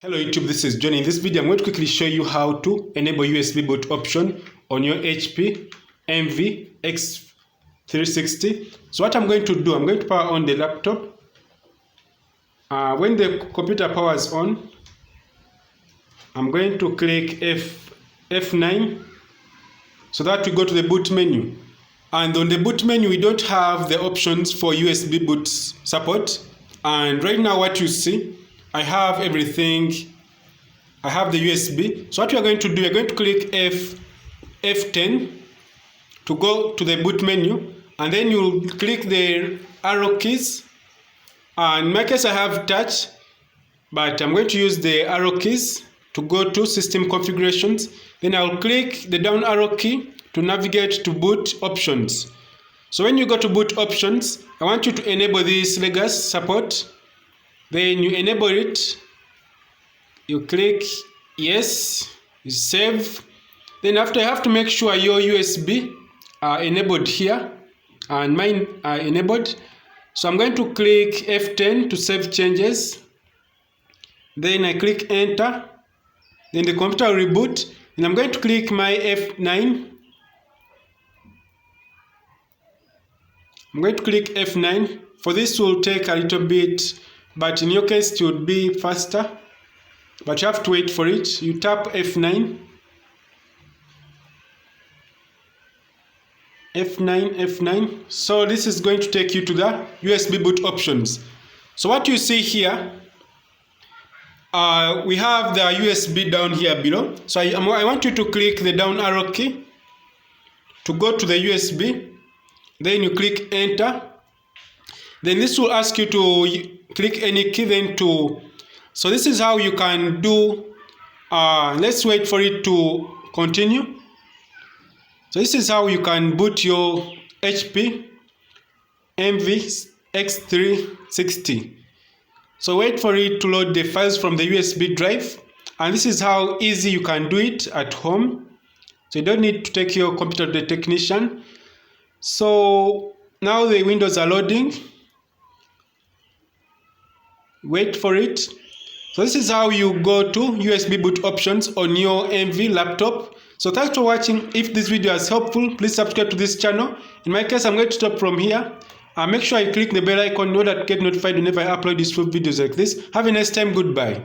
Hello YouTube, this is John. In this video, I'm going to quickly show you how to enable USB boot option on your HP Envy X360. So what I'm going to do, I'm going to power on the laptop. When the computer powers on, I'm going to click F9 so that we go to the boot menu. And on the boot menu, we don't have the options for USB boot support. And right now what you see, I have everything. I have the USB. So what we are going to do, we are going to click F10 to go to the boot menu, and then you'll click the arrow keys. In my case, I have touch, but I'm going to use the arrow keys to go to system configurations. Then I'll click the down arrow key to navigate to boot options. So when you go to boot options, I want you to enable this legacy support. Then you enable it, you click yes, you save. Then after, you have to make sure your USB are enabled here, and mine are enabled. So I'm going to click F10 to save changes. Then I click enter. Then the computer will reboot. And I'm going to click my F9. I'm going to click F9. For this will take a little bit, but in your case it would be faster, but you have to wait for it. You tap F9, F9. So this is going to take you to the USB boot options. So what you see here, we have the USB down here below. So I want you to click the down arrow key to go to the USB. Then you click enter. Then this will ask you to click any key, then to, so this is how you can do, let's wait for it to continue. So this is how you can boot your HP Envy X360. So wait for it to load the files from the USB drive, and this is how easy you can do it at home. So you don't need to take your computer to the technician. So now the windows are loading. Wait for it. So this is how you go to USB boot options on your Envy laptop. So thanks for watching. If this video is helpful, please subscribe to this channel. In my case, I'm going to stop from here. Make sure I click the bell icon in order to get notified whenever I upload useful videos like this. Have a nice time. Goodbye.